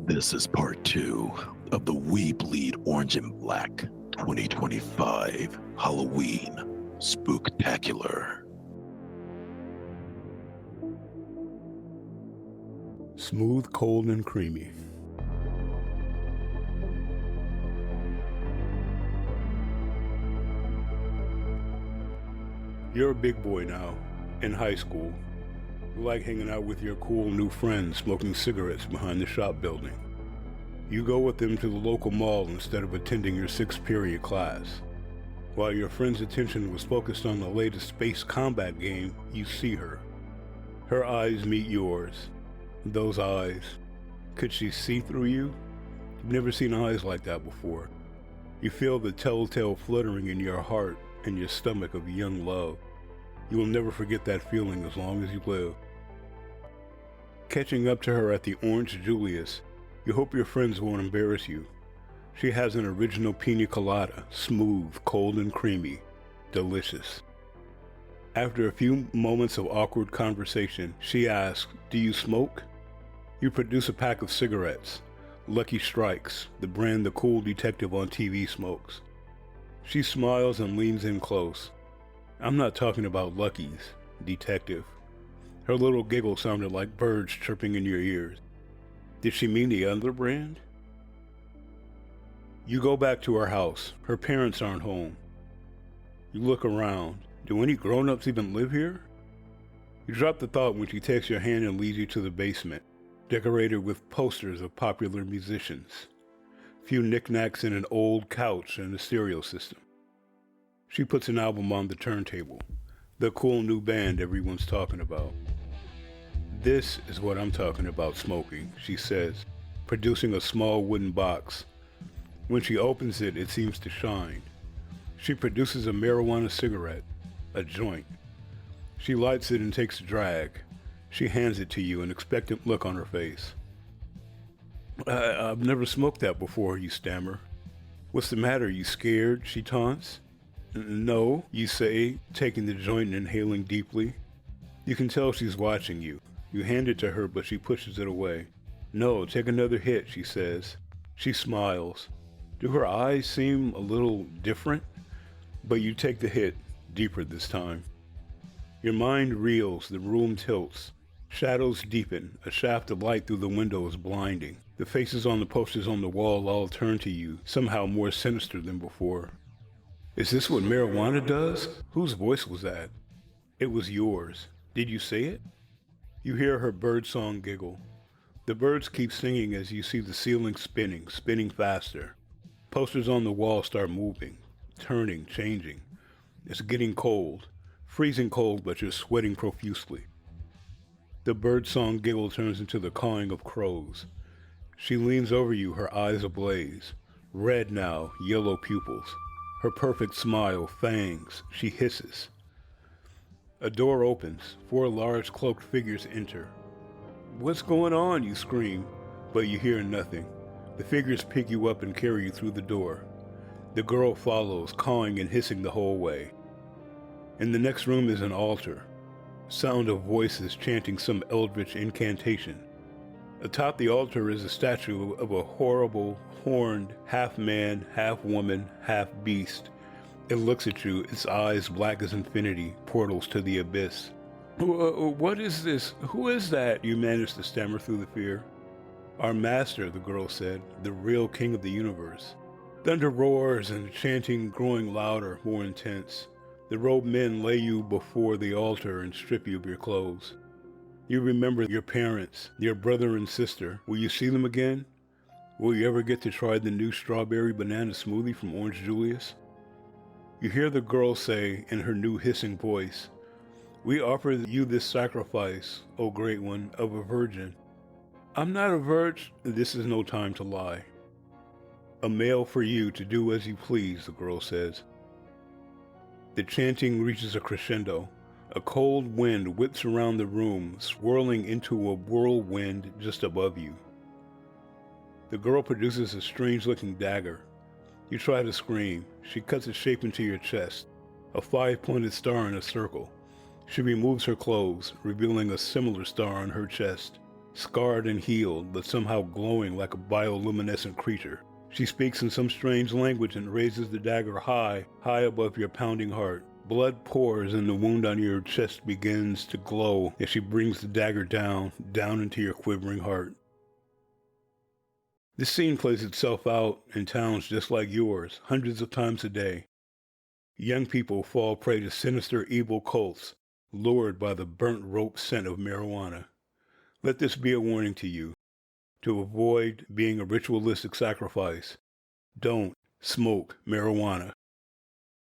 This is part 2 of the We Bleed Orange and Black 2025 Halloween Spooktacular. Smooth, cold, and creamy. You're a big boy now, in high school. You like hanging out with your cool new friends smoking cigarettes behind the shop building. You go with them to the local mall instead of attending your 6th period class. While your friend's attention was focused on the latest space combat game, you see her. Her eyes meet yours. Those eyes. Could she see through you? You've never seen eyes like that before. You feel the telltale fluttering in your heart and your stomach of young love. You will never forget that feeling as long as you live. Catching up to her at the Orange Julius, you hope your friends won't embarrass you. She has an original pina colada, smooth, cold and creamy, delicious. After a few moments of awkward conversation, she asks, "Do you smoke?" You produce a pack of cigarettes, Lucky Strikes, the brand the cool detective on TV smokes. She smiles and leans in close. "I'm not talking about Lucky's, detective." Her little giggle sounded like birds chirping in your ears. Did she mean the other brand? You go back to her house. Her parents aren't home. You look around. Do any grown-ups even live here? You drop the thought when she takes your hand and leads you to the basement, decorated with posters of popular musicians. Few knickknacks and an old couch and a stereo system. She puts an album on the turntable, the cool new band everyone's talking about. "This is what I'm talking about smoking," she says, producing a small wooden box. When she opens it, it seems to shine. She produces a marijuana cigarette, a joint. She lights it and takes a drag. She hands it to you, an expectant look on her face. I've never smoked that before," you stammer. "What's the matter, you scared?" she taunts. "No," you say, taking the joint and inhaling deeply. You can tell she's watching you. You hand it to her, but she pushes it away. "No, take another hit," she says. She smiles. Do her eyes seem a little different? But you take the hit, deeper this time. Your mind reels, the room tilts. Shadows deepen, a shaft of light through the window is blinding. The faces on the posters on the wall all turn to you, somehow more sinister than before. Is this what marijuana does? Whose voice was that? It was yours. Did you say it? You hear her birdsong giggle. The birds keep singing as you see the ceiling spinning faster. Posters on the wall start moving, turning, changing. It's getting cold, freezing cold, but you're sweating profusely. The birdsong giggle turns into the cawing of crows. She leans over you, her eyes ablaze. Red now, yellow pupils. Her perfect smile, fangs. She hisses. A door opens. 4 large cloaked figures enter. "What's going on?" you scream, but you hear nothing. The figures pick you up and carry you through the door. The girl follows, cawing and hissing the whole way. In the next room is an altar. Sound of voices chanting some eldritch incantation. Atop the altar is a statue of a horrible, horned, half-man, half-woman, half-beast. It looks at you, its eyes black as infinity, portals to the abyss. What is this? Who is that?" you manage to stammer through the fear. "Our master," the girl said, "the real king of the universe." Thunder roars and the chanting growing louder, more intense. The robed men lay you before the altar and strip you of your clothes. You remember your parents, your brother and sister. Will you see them again? Will you ever get to try the new strawberry banana smoothie from Orange Julius? You hear the girl say in her new hissing voice, "We offer you this sacrifice, O great one, of a virgin." "I'm not a virgin." This is no time to lie. "A male for you to do as you please," the girl says. The chanting reaches a crescendo. A cold wind whips around the room, swirling into a whirlwind just above you. The girl produces a strange-looking dagger. You try to scream. She cuts a shape into your chest, a 5-pointed star in a circle. She removes her clothes, revealing a similar star on her chest. scarred and healed, but somehow glowing like a bioluminescent creature. She speaks in some strange language and raises the dagger high above your pounding heart. Blood pours and the wound on your chest begins to glow as she brings the dagger down into your quivering heart. This scene plays itself out in towns just like yours, hundreds of times a day. Young people fall prey to sinister, evil cults, lured by the burnt rope scent of marijuana. Let this be a warning to you. To avoid being a ritualistic sacrifice, don't smoke marijuana.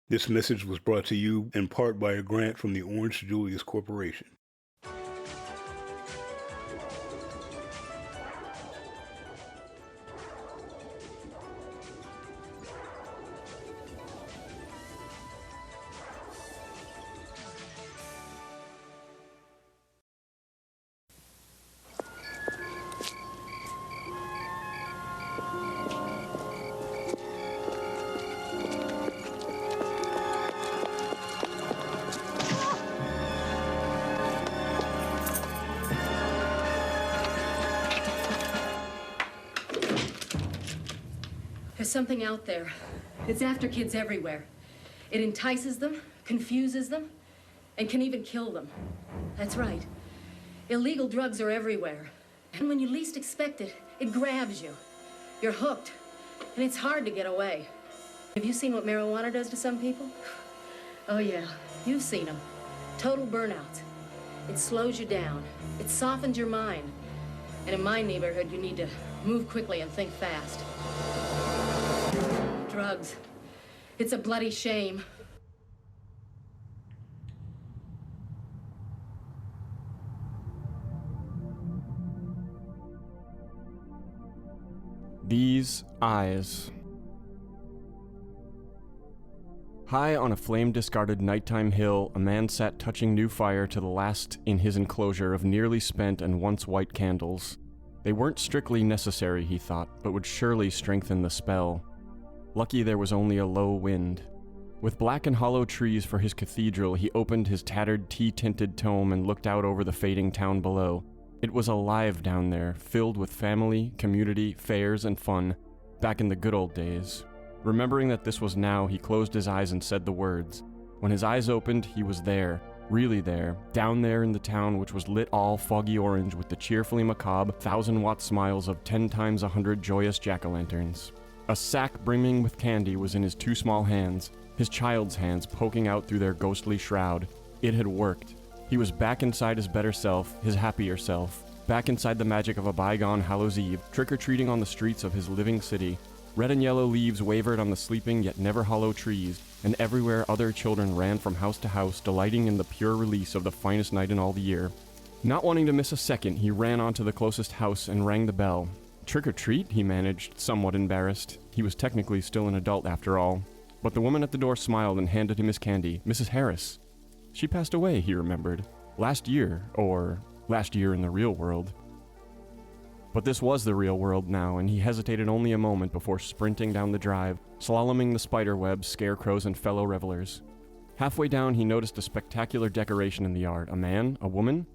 This message was brought to you in part by a grant from the Orange Julius Corporation. There's something out there. It's after kids everywhere. It entices them, confuses them, and can even kill them. That's right. Illegal drugs are everywhere. And when you least expect it, it grabs you. You're hooked, and it's hard to get away. Have you seen what marijuana does to some people? Oh yeah, you've seen them. Total burnout. It slows you down. It softens your mind. And in my neighborhood, you need to move quickly and think fast. Drugs. It's a bloody shame. These eyes. High on a flame-discarded nighttime hill, a man sat touching new fire to the last in his enclosure of nearly spent and once white candles. They weren't strictly necessary, he thought, but would surely strengthen the spell. Lucky there was only a low wind. With black and hollow trees for his cathedral, he opened his tattered tea-tinted tome and looked out over the fading town below. It was alive down there, filled with family, community, fairs, and fun, back in the good old days. Remembering that this was now, he closed his eyes and said the words. When his eyes opened, he was there, really there, down there in the town which was lit all foggy orange with the cheerfully macabre, 1,000-watt smiles of 10 times 100 joyous jack-o'-lanterns. A sack brimming with candy was in his two small hands, his child's hands poking out through their ghostly shroud. It had worked. He was back inside his better self, his happier self, back inside the magic of a bygone Hallows Eve, trick-or-treating on the streets of his living city. Red and yellow leaves wavered on the sleeping yet never hollow trees, and everywhere other children ran from house to house, delighting in the pure release of the finest night in all the year. Not wanting to miss a second, he ran on to the closest house and rang the bell. Trick-or-treat, he managed, somewhat embarrassed. He was technically still an adult after all. But the woman at the door smiled and handed him his candy, Mrs. Harris. She passed away, he remembered. Last year, or last year in the real world. But this was the real world now, and he hesitated only a moment before sprinting down the drive, slaloming the spiderwebs, scarecrows, and fellow revelers. Halfway down, he noticed a spectacular decoration in the yard. A man? A woman?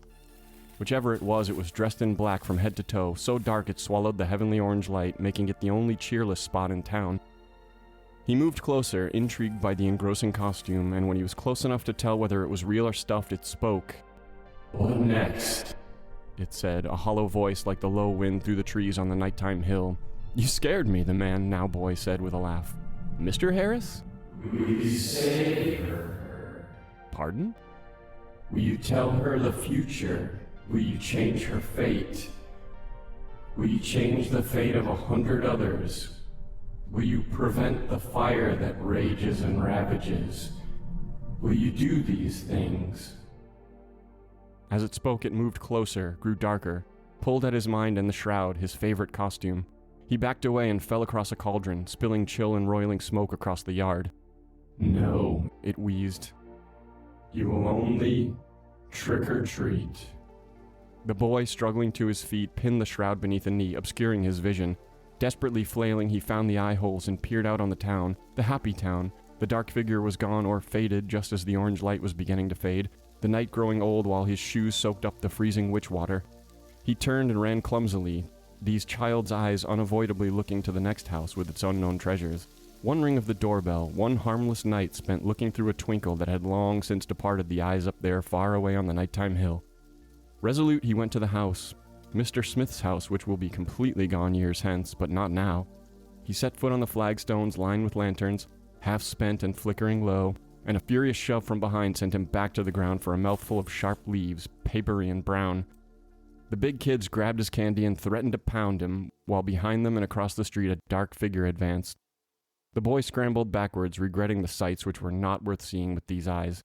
Whichever it was dressed in black from head to toe, so dark it swallowed the heavenly orange light, making it the only cheerless spot in town. He moved closer, intrigued by the engrossing costume, and when he was close enough to tell whether it was real or stuffed, it spoke. "What next?" it said, a hollow voice like the low wind through the trees on the nighttime hill. "You scared me," the man, now boy, said with a laugh. "Mr. Harris?" "Will you save her?" "Pardon?" "Will you tell her the future? Will you change her fate? Will you change the fate of 100 others? Will you prevent the fire that rages and ravages? Will you do these things?" As it spoke, it moved closer, grew darker, pulled at his mind and the shroud, his favorite costume. He backed away and fell across a cauldron, spilling chill and roiling smoke across the yard. "No," it wheezed. "You will only trick or treat." The boy, struggling to his feet, pinned the shroud beneath a knee, obscuring his vision. Desperately flailing, he found the eye holes and peered out on the town, the happy town. The dark figure was gone or faded just as the orange light was beginning to fade, the night growing old while his shoes soaked up the freezing witch water. He turned and ran clumsily, these child's eyes unavoidably looking to the next house with its unknown treasures. One ring of the doorbell, one harmless night spent looking through a twinkle that had long since departed the eyes up there far away on the nighttime hill. Resolute, he went to the house, Mr. Smith's house, which will be completely gone years hence, but not now. He set foot on the flagstones lined with lanterns, half spent and flickering low, and a furious shove from behind sent him back to the ground for a mouthful of sharp leaves, papery and brown. The big kids grabbed his candy and threatened to pound him, while behind them and across the street a dark figure advanced. The boy scrambled backwards, regretting the sights which were not worth seeing with these eyes.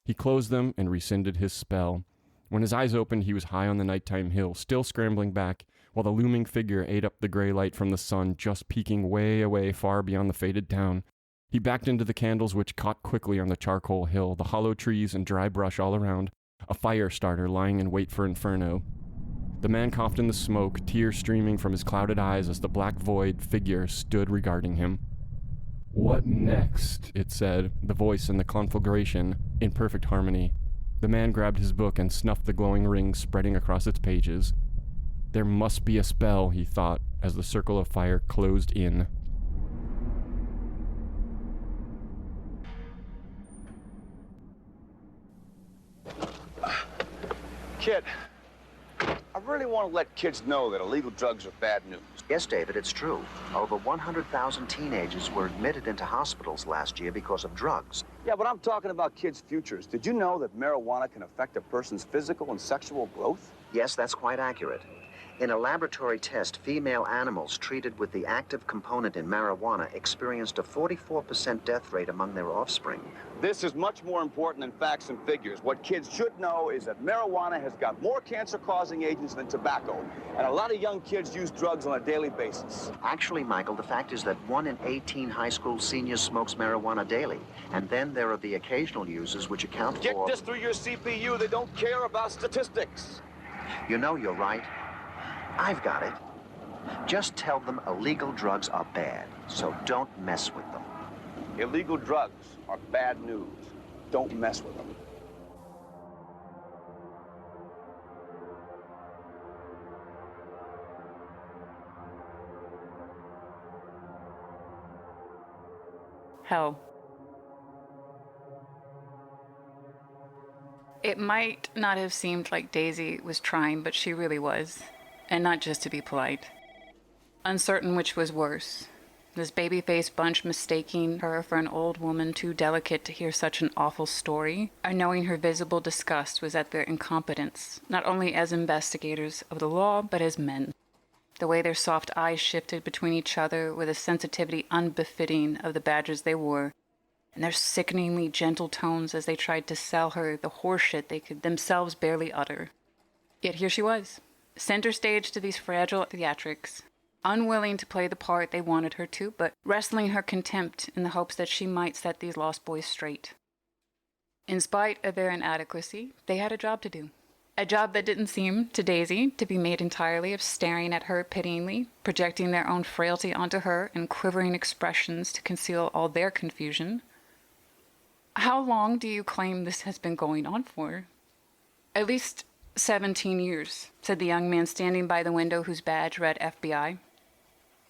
He closed them and rescinded his spell. When his eyes opened, he was high on the nighttime hill, still scrambling back, while the looming figure ate up the gray light from the sun, just peeking way away far beyond the faded town. He backed into the candles, which caught quickly on the charcoal hill, the hollow trees and dry brush all around, a fire starter lying in wait for inferno. The man coughed in the smoke, tears streaming from his clouded eyes as the black void figure stood regarding him. "What next?" it said, the voice and the conflagration in perfect harmony. The man grabbed his book and snuffed the glowing rings spreading across its pages. There must be a spell, he thought, as the circle of fire closed in. Kid, I really want to let kids know that illegal drugs are bad news. Yes, David, it's true. Over 100,000 teenagers were admitted into hospitals last year because of drugs. Yeah, but I'm talking about kids' futures. Did you know that marijuana can affect a person's physical and sexual growth? Yes, that's quite accurate. In a laboratory test, female animals treated with the active component in marijuana experienced a 44% death rate among their offspring. This is much more important than facts and figures. What kids should know is that marijuana has got more cancer-causing agents than tobacco, and a lot of young kids use drugs on a daily basis. Actually, Michael, the fact is that 1 in 18 high school seniors smokes marijuana daily, and then there are the occasional users which account for... Get this through your CPU. They don't care about statistics. You know, you're right. I've got it. Just tell them illegal drugs are bad, so don't mess with them. Illegal drugs are bad news. Don't mess with them. Hell. It might not have seemed like Daisy was trying, but she really was. And not just to be polite. Uncertain which was worse. This baby-faced bunch mistaking her for an old woman too delicate to hear such an awful story, or knowing her visible disgust was at their incompetence, not only as investigators of the law, but as men. The way their soft eyes shifted between each other with a sensitivity unbefitting of the badges they wore, and their sickeningly gentle tones as they tried to sell her the horseshit they could themselves barely utter. Yet here she was, center stage to these fragile theatrics, unwilling to play the part they wanted her to, but wrestling her contempt in the hopes that she might set these lost boys straight. In spite of their inadequacy, they had a job to do. A job that didn't seem, to Daisy, to be made entirely of staring at her pityingly, projecting their own frailty onto her in quivering expressions to conceal all their confusion. How long do you claim this has been going on for? At least 17 years, said the young man standing by the window whose badge read FBI.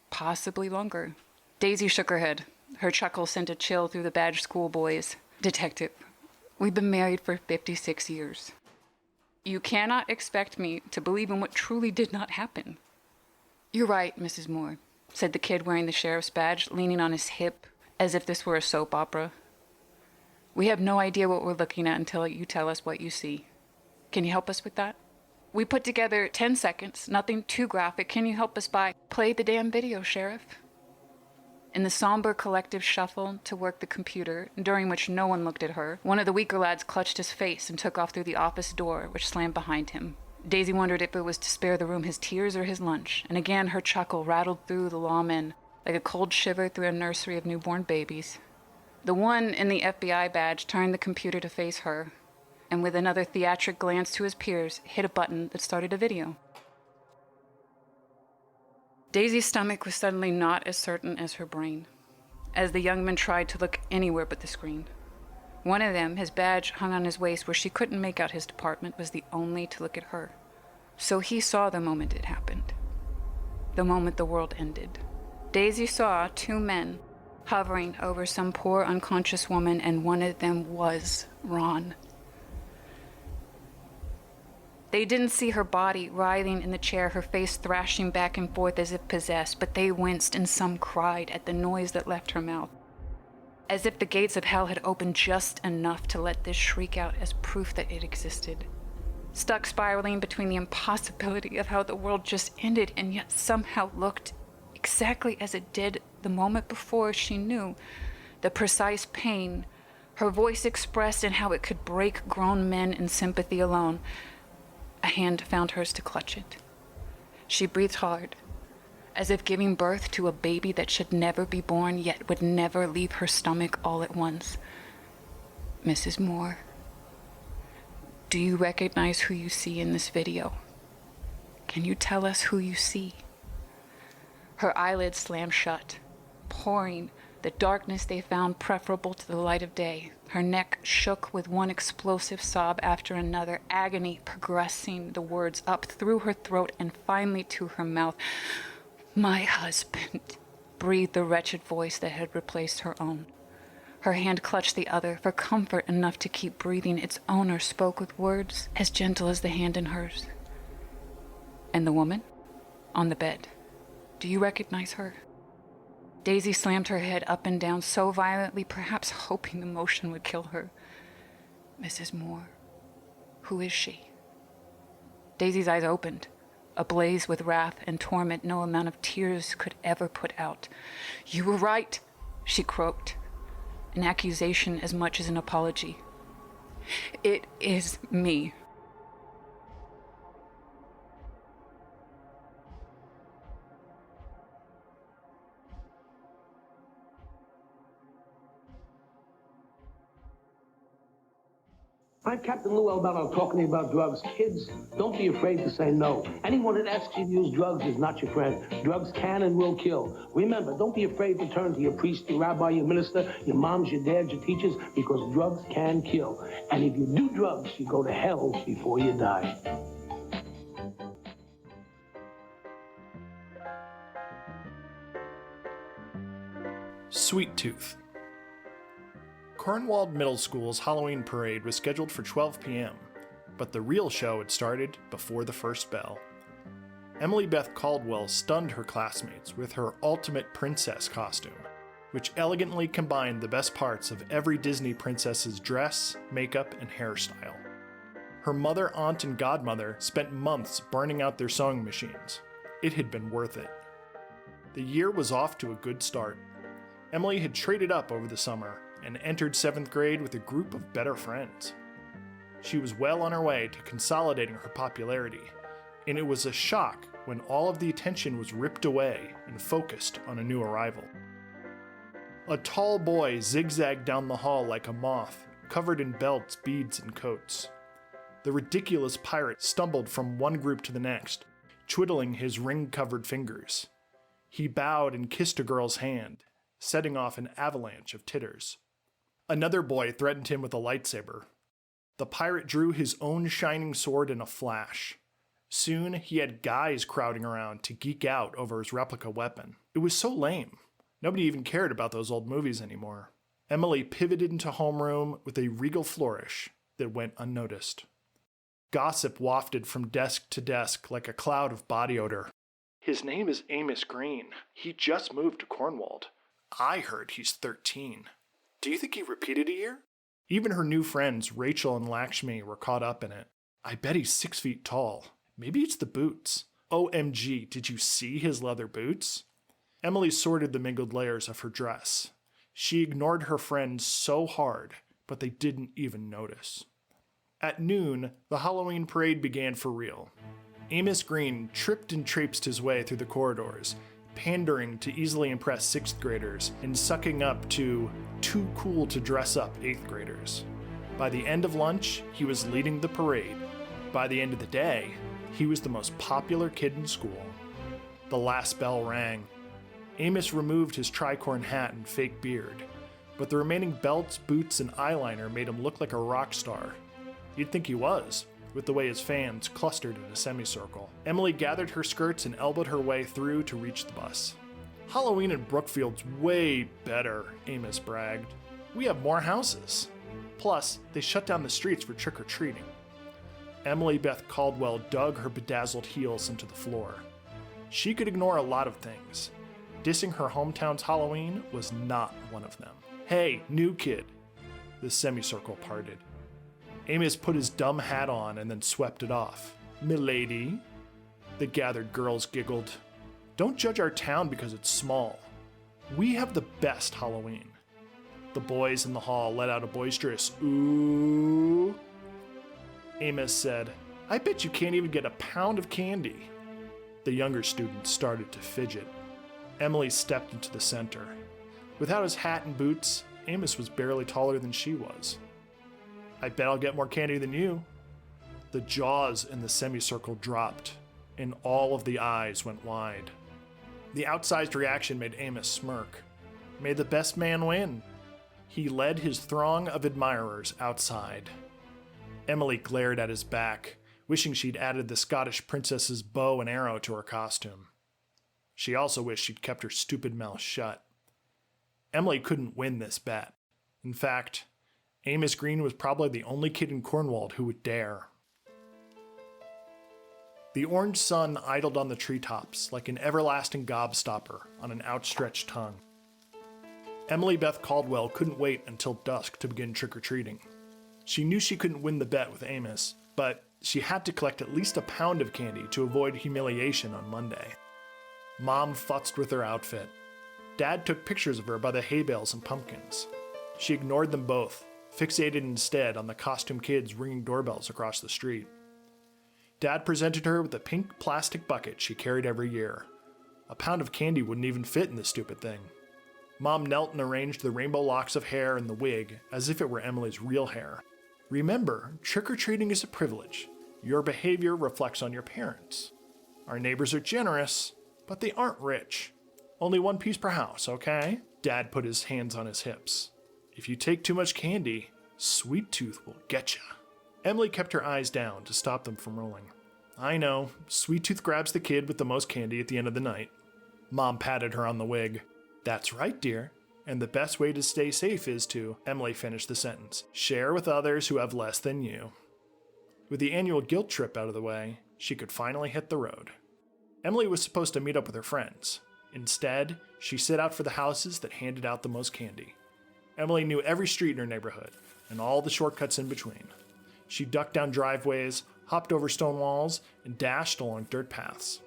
Possibly longer. Daisy shook her head. Her chuckle sent a chill through the badged schoolboys. Detective, we've been married for 56 years. You cannot expect me to believe in what truly did not happen. You're right, Mrs. Moore, said the kid wearing the sheriff's badge, leaning on his hip, as if this were a soap opera. We have no idea what we're looking at until you tell us what you see. Can you help us with that? We put together 10 seconds, nothing too graphic. Can you help us by play the damn video, Sheriff? In the somber collective shuffle to work the computer, during which no one looked at her, one of the weaker lads clutched his face and took off through the office door, which slammed behind him. Daisy wondered if it was to spare the room his tears or his lunch, and again her chuckle rattled through the lawmen like a cold shiver through a nursery of newborn babies. The one in the FBI badge turned the computer to face her, and with another theatric glance to his peers, hit a button that started a video. Daisy's stomach was suddenly not as certain as her brain, as the young man tried to look anywhere but the screen. One of them, his badge hung on his waist where she couldn't make out his department, was the only to look at her. So he saw the moment it happened. The moment the world ended. Daisy saw two men hovering over some poor unconscious woman, and one of them was Ron. They didn't see her body writhing in the chair, her face thrashing back and forth as if possessed, but they winced and some cried at the noise that left her mouth, as if the gates of hell had opened just enough to let this shriek out as proof that it existed. Stuck spiraling between the impossibility of how the world just ended and yet somehow looked exactly as it did the moment before, she knew the precise pain her voice expressed and how it could break grown men in sympathy alone. A hand found hers to clutch it. She breathed hard, as if giving birth to a baby that should never be born, yet would never leave her stomach all at once. Mrs. Moore, do you recognize who you see in this video? Can you tell us who you see? Her eyelids slammed shut, pouring the darkness they found preferable to the light of day. Her neck shook with one explosive sob after another, agony progressing the words up through her throat and finally to her mouth. My husband, breathed the wretched voice that had replaced her own. Her hand clutched the other for comfort enough to keep breathing. Its owner spoke with words as gentle as the hand in hers. And the woman? On the bed. Do you recognize her? Daisy slammed her head up and down so violently, perhaps hoping the motion would kill her. Mrs. Moore, who is she? Daisy's eyes opened, ablaze with wrath and torment no amount of tears could ever put out. You were right, she croaked, an accusation as much as an apology. It is me. I'm Captain Lou Albano talking to you about drugs. Kids, don't be afraid to say no. Anyone that asks you to use drugs is not your friend. Drugs can and will kill. Remember, don't be afraid to turn to your priest, your rabbi, your minister, your moms, your dads, your teachers, because drugs can kill. And if you do drugs, you go to hell before you die. Sweet Tooth. Cornwall Middle School's Halloween parade was scheduled for 12 p.m., but the real show had started before the first bell. Emily Beth Caldwell stunned her classmates with her ultimate princess costume, which elegantly combined the best parts of every Disney princess's dress, makeup, and hairstyle. Her mother, aunt, and godmother spent months burning out their sewing machines. It had been worth it. The year was off to a good start. Emily had traded up over the summer and entered 7th grade with a group of better friends. She was well on her way to consolidating her popularity, and it was a shock when all of the attention was ripped away and focused on a new arrival. A tall boy zigzagged down the hall like a moth, covered in belts, beads, and coats. The ridiculous pirate stumbled from one group to the next, twiddling his ring-covered fingers. He bowed and kissed a girl's hand, setting off an avalanche of titters. Another boy threatened him with a lightsaber. The pirate drew his own shining sword in a flash. Soon, he had guys crowding around to geek out over his replica weapon. It was so lame. Nobody even cared about those old movies anymore. Emily pivoted into homeroom with a regal flourish that went unnoticed. Gossip wafted from desk to desk like a cloud of body odor. His name is Amos Green. He just moved to Cornwall. I heard he's 13. Do you think he repeated a year? Even her new friends, Rachel and Lakshmi, were caught up in it. I bet he's 6 feet tall. Maybe it's the boots. OMG, did you see his leather boots? Emily sorted the mingled layers of her dress. She ignored her friends so hard, but they didn't even notice. At noon, the Halloween parade began for real. Amos Green tripped and traipsed his way through the corridors, pandering to easily impress 6th graders and sucking up to too cool to dress up 8th graders. By the end of lunch, he was leading the parade. By the end of the day, he was the most popular kid in school. The last bell rang. Amos removed his tricorn hat and fake beard, but the remaining belts, boots, and eyeliner made him look like a rock star. You'd think he was, with the way his fans clustered in a semicircle. Emily gathered her skirts and elbowed her way through to reach the bus. Halloween in Brookfield's way better, Amos bragged. We have more houses. Plus, they shut down the streets for trick-or-treating. Emily Beth Caldwell dug her bedazzled heels into the floor. She could ignore a lot of things. Dissing her hometown's Halloween was not one of them. Hey, new kid. The semicircle parted. Amos put his dumb hat on and then swept it off. Milady. The gathered girls giggled. Don't judge our town because it's small. We have the best Halloween. The boys in the hall let out a boisterous ooh. Amos said, I bet you can't even get a pound of candy. The younger students started to fidget. Emily stepped into the center. Without his hat and boots, Amos was barely taller than she was. I bet I'll get more candy than you. The jaws in the semicircle dropped, and all of the eyes went wide. The outsized reaction made Amos smirk. May the best man win. He led his throng of admirers outside. Emily glared at his back, wishing she'd added the Scottish princess's bow and arrow to her costume. She also wished she'd kept her stupid mouth shut. Emily couldn't win this bet. In fact, Amos Green was probably the only kid in Cornwall who would dare. The orange sun idled on the treetops like an everlasting gobstopper on an outstretched tongue. Emily Beth Caldwell couldn't wait until dusk to begin trick-or-treating. She knew she couldn't win the bet with Amos, but she had to collect at least a pound of candy to avoid humiliation on Monday. Mom futzed with her outfit. Dad took pictures of her by the hay bales and pumpkins. She ignored them both, fixated instead on the costume kids ringing doorbells across the street. Dad presented her with a pink plastic bucket she carried every year. A pound of candy wouldn't even fit in the stupid thing. Mom knelt and arranged the rainbow locks of hair in the wig as if it were Emily's real hair. Remember, trick-or-treating is a privilege. Your behavior reflects on your parents. Our neighbors are generous, but they aren't rich. Only one piece per house, okay? Dad put his hands on his hips. If you take too much candy, Sweet Tooth will get ya. Emily kept her eyes down to stop them from rolling. I know, Sweet Tooth grabs the kid with the most candy at the end of the night. Mom patted her on the wig. That's right, dear. And the best way to stay safe is to, Emily finished the sentence, share with others who have less than you. With the annual guilt trip out of the way, she could finally hit the road. Emily was supposed to meet up with her friends. Instead, she set out for the houses that handed out the most candy. Emily knew every street in her neighborhood, and all the shortcuts in between. She ducked down driveways, hopped over stone walls, and dashed along dirt paths.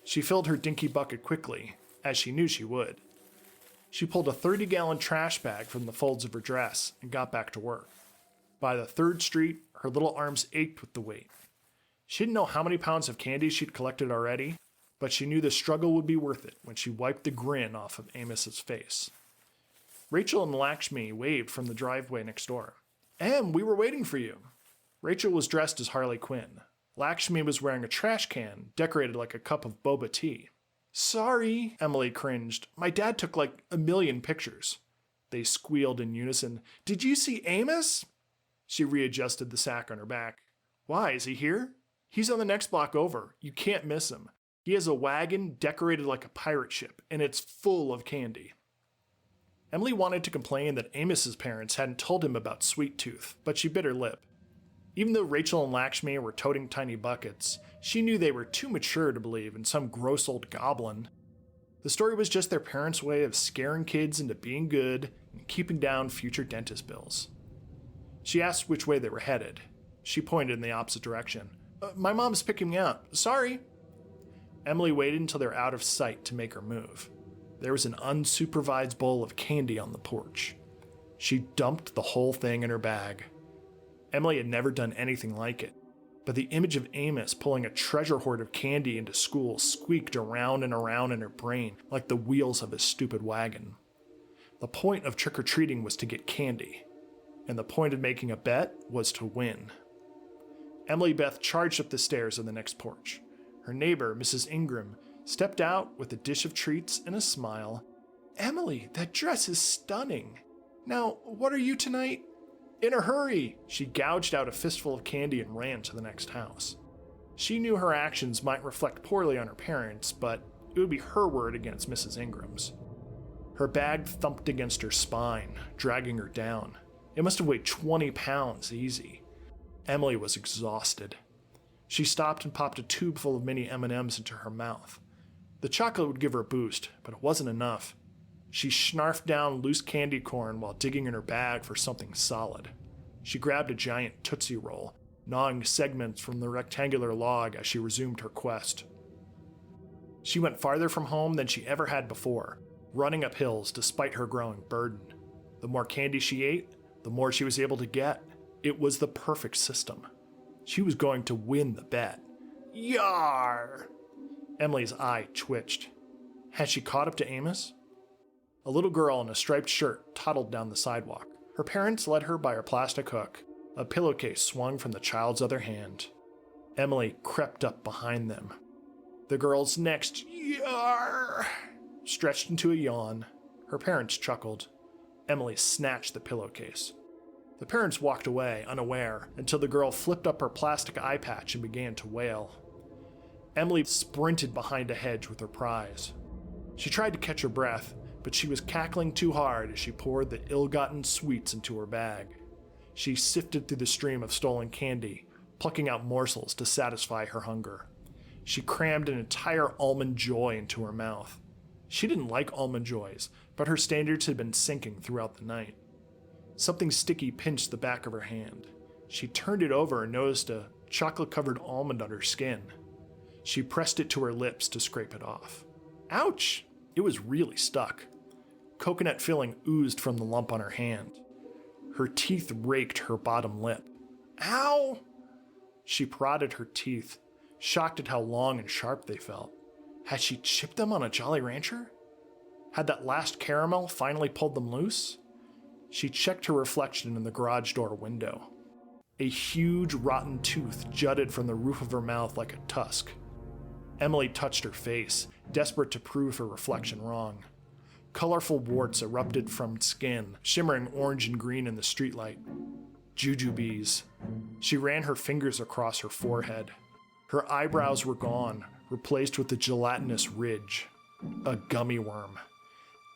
She filled her dinky bucket quickly, as she knew she would. She pulled a 30-gallon trash bag from the folds of her dress and got back to work. By the third street, her little arms ached with the weight. She didn't know how many pounds of candy she'd collected already, but she knew the struggle would be worth it when she wiped the grin off of Amos's face. Rachel and Lakshmi waved from the driveway next door. Em, we were waiting for you. Rachel was dressed as Harley Quinn. Lakshmi was wearing a trash can decorated like a cup of boba tea. Sorry, Emily cringed. My dad took like 1 million pictures. They squealed in unison. Did you see Amos? She readjusted the sack on her back. Why, is he here? He's on the next block over. You can't miss him. He has a wagon decorated like a pirate ship, and it's full of candy. Emily wanted to complain that Amos's parents hadn't told him about Sweet Tooth, but she bit her lip. Even though Rachel and Lakshmi were toting tiny buckets, she knew they were too mature to believe in some gross old goblin. The story was just their parents' way of scaring kids into being good and keeping down future dentist bills. She asked which way they were headed. She pointed in the opposite direction. My mom's picking me up. Sorry. Emily waited until they were out of sight to make her move. There was an unsupervised bowl of candy on the porch. She dumped the whole thing in her bag. Emily had never done anything like it, but the image of Amos pulling a treasure hoard of candy into school squeaked around and around in her brain like the wheels of a stupid wagon. The point of trick-or-treating was to get candy, and the point of making a bet was to win. Emily Beth charged up the stairs of the next porch. Her neighbor, Mrs. Ingram, stepped out with a dish of treats and a smile. Emily, that dress is stunning. Now, what are you tonight? In a hurry! She gouged out a fistful of candy and ran to the next house. She knew her actions might reflect poorly on her parents, but it would be her word against Mrs. Ingram's. Her bag thumped against her spine, dragging her down. It must have weighed 20 pounds easy. Emily was exhausted. She stopped and popped a tube full of mini M&Ms into her mouth. The chocolate would give her a boost, but it wasn't enough. She snarfed down loose candy corn while digging in her bag for something solid. She grabbed a giant Tootsie Roll, gnawing segments from the rectangular log as she resumed her quest. She went farther from home than she ever had before, running up hills despite her growing burden. The more candy she ate, the more she was able to get. It was the perfect system. She was going to win the bet. Yar! Emily's eye twitched. Had she caught up to Amos? A little girl in a striped shirt toddled down the sidewalk. Her parents led her by her plastic hook. A pillowcase swung from the child's other hand. Emily crept up behind them. The girl's next yar stretched into a yawn. Her parents chuckled. Emily snatched the pillowcase. The parents walked away, unaware, until the girl flipped up her plastic eye patch and began to wail. Emily sprinted behind a hedge with her prize. She tried to catch her breath, but she was cackling too hard as she poured the ill-gotten sweets into her bag. She sifted through the stream of stolen candy, plucking out morsels to satisfy her hunger. She crammed an entire Almond Joy into her mouth. She didn't like Almond Joys, but her standards had been sinking throughout the night. Something sticky pinched the back of her hand. She turned it over and noticed a chocolate-covered almond on her skin. She pressed it to her lips to scrape it off. Ouch! It was really stuck. Coconut filling oozed from the lump on her hand. Her teeth raked her bottom lip. Ow! She prodded her teeth, shocked at how long and sharp they felt. Had she chipped them on a Jolly Rancher? Had that last caramel finally pulled them loose? She checked her reflection in the garage door window. A huge rotten tooth jutted from the roof of her mouth like a tusk. Emily touched her face, desperate to prove her reflection wrong. Colorful warts erupted from skin, shimmering orange and green in the streetlight. Jujubes. She ran her fingers across her forehead. Her eyebrows were gone, replaced with a gelatinous ridge. A gummy worm.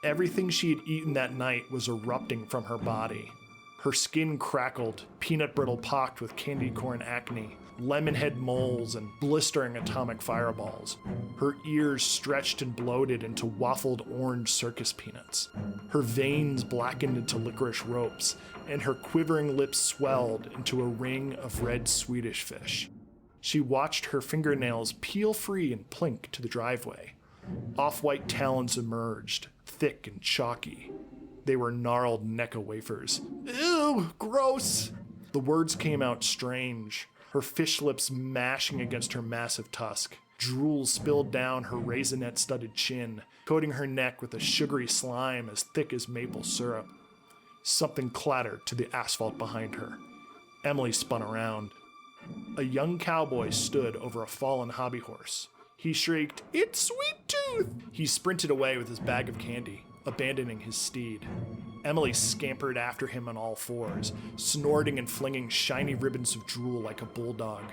Everything she had eaten that night was erupting from her body. Her skin crackled, peanut brittle pocked with candy corn acne, lemon head moles, and blistering atomic fireballs. Her ears stretched and bloated into waffled orange circus peanuts. Her veins blackened into licorice ropes, and her quivering lips swelled into a ring of red Swedish fish. She watched her fingernails peel free and plink to the driveway. Off-white talons emerged, thick and chalky. They were gnarled Necca wafers. Ew, gross! The words came out strange, her fish lips mashing against her massive tusk. Drool spilled down her raisinette-studded chin, coating her neck with a sugary slime as thick as maple syrup. Something clattered to the asphalt behind her. Emily spun around. A young cowboy stood over a fallen hobby horse. He shrieked, "It's Sweet Tooth!" He sprinted away with his bag of candy, abandoning his steed. Emily scampered after him on all fours, snorting and flinging shiny ribbons of drool like a bulldog.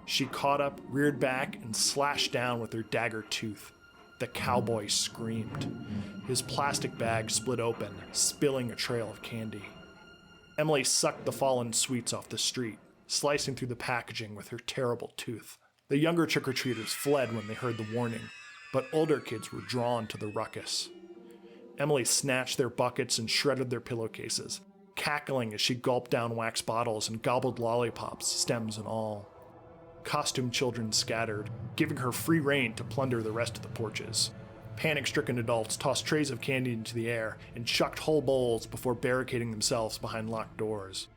She caught up, reared back, and slashed down with her dagger tooth. The cowboy screamed. His plastic bag split open, spilling a trail of candy. Emily sucked the fallen sweets off the street, slicing through the packaging with her terrible tooth. The younger trick-or-treaters fled when they heard the warning, but older kids were drawn to the ruckus. Emily snatched their buckets and shredded their pillowcases, cackling as she gulped down wax bottles and gobbled lollipops, stems and all. Costumed children scattered, giving her free rein to plunder the rest of the porches. Panic-stricken adults tossed trays of candy into the air and chucked whole bowls before barricading themselves behind locked doors.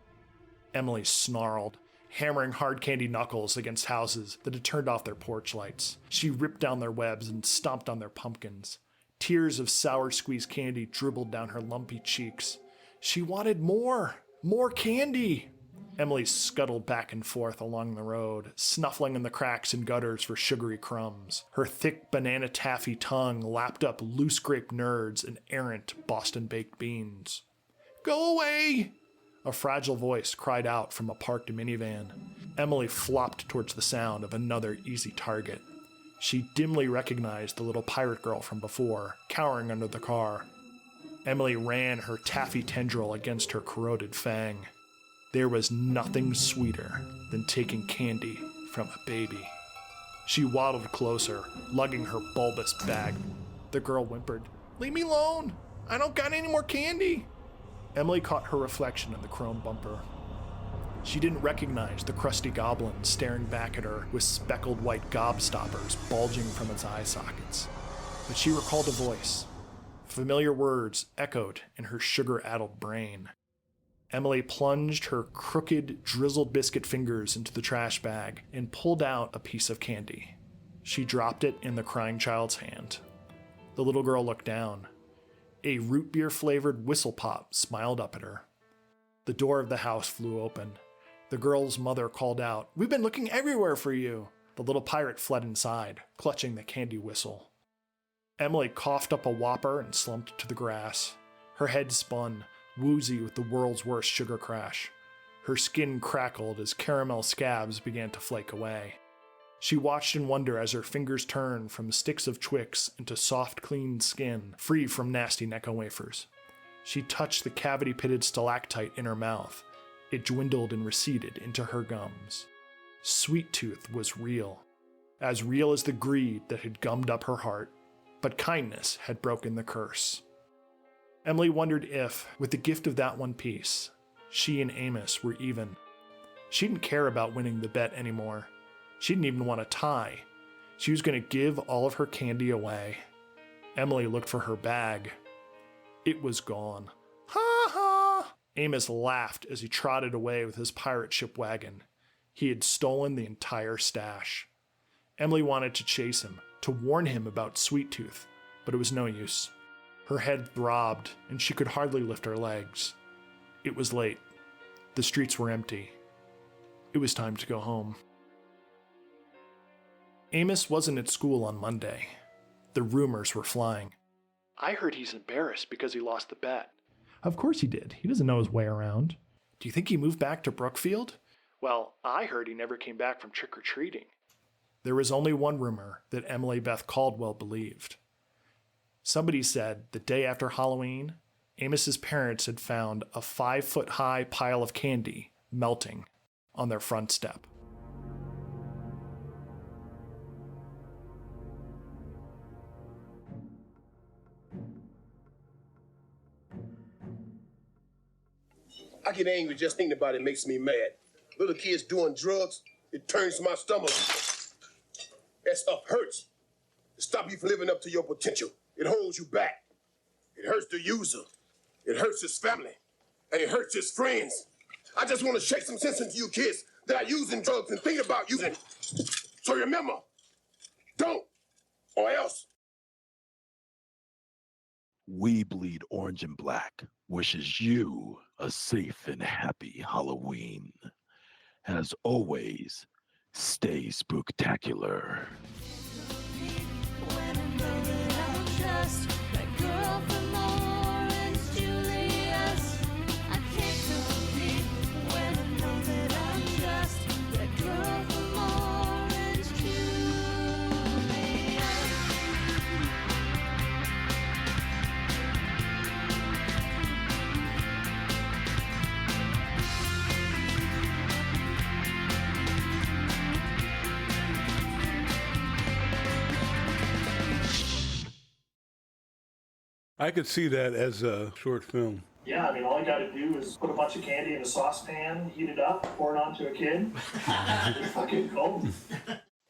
Emily snarled, hammering hard candy knuckles against houses that had turned off their porch lights. She ripped down their webs and stomped on their pumpkins. Tears of sour squeezed candy dribbled down her lumpy cheeks. She wanted more candy. Emily scuttled back and forth along the road, snuffling in the cracks and gutters for sugary crumbs. Her thick banana taffy tongue lapped up loose grape nerds and errant Boston baked beans. Go away! A fragile voice cried out from a parked minivan. Emily flopped towards the sound of another easy target. She dimly recognized the little pirate girl from before, cowering under the car. Emily ran her taffy tendril against her corroded fang. There was nothing sweeter than taking candy from a baby. She waddled closer, lugging her bulbous bag. The girl whimpered, "Leave me alone! I don't got any more candy!" Emily caught her reflection in the chrome bumper. She didn't recognize the crusty goblin staring back at her with speckled white gobstoppers bulging from its eye sockets. But she recalled a voice. Familiar words echoed in her sugar-addled brain. Emily plunged her crooked, drizzled biscuit fingers into the trash bag and pulled out a piece of candy. She dropped it in the crying child's hand. The little girl looked down. A root beer-flavored whistle pop smiled up at her. The door of the house flew open. The girl's mother called out, "We've been looking everywhere for you." The little pirate fled inside, clutching the candy whistle. Emily coughed up a whopper and slumped to the grass. Her head spun, woozy with the world's worst sugar crash. Her skin crackled as caramel scabs began to flake away. She watched in wonder as her fingers turned from sticks of Twix into soft, clean skin, free from nasty Necco wafers. She touched the cavity-pitted stalactite in her mouth. It dwindled and receded into her gums. Sweet Tooth was real as the greed that had gummed up her heart, but kindness had broken the curse. Emily wondered if, with the gift of that one piece, she and Amos were even. She didn't care about winning the bet anymore. She didn't even want a tie. She was going to give all of her candy away. Emily looked for her bag. It was gone. Ha ha! Amos laughed as he trotted away with his pirate ship wagon. He had stolen the entire stash. Emily wanted to chase him, to warn him about Sweet Tooth, but it was no use. Her head throbbed, and she could hardly lift her legs. It was late. The streets were empty. It was time to go home. Amos wasn't at school on Monday. The rumors were flying. "I heard he's embarrassed because he lost the bet." "Of course he did. He doesn't know his way around." "Do you think he moved back to Brookfield?" "Well, I heard he never came back from trick-or-treating." There was only one rumor that Emily Beth Caldwell believed. Somebody said the day after Halloween, Amos's parents had found a 5-foot-high pile of candy melting on their front step. I get angry just thinking about it makes me mad. Little kids doing drugs, it turns my stomach. That stuff hurts. It stops you from living up to your potential. It holds you back. It hurts the user. It hurts his family. And it hurts his friends. I just want to shake some sense into you kids that are using drugs and thinking about using it. So remember, don't, or else. We Bleed Orange and Black wishes you a safe and happy Halloween. As always, stay spooktacular. That girl from Orange Julius. I can't compete when I know that I'm just that girl from Orange Julius. I could see that as a short film. Yeah, I mean, all you got to do is put a bunch of candy in a saucepan, heat it up, pour it onto a kid. You're fucking golden.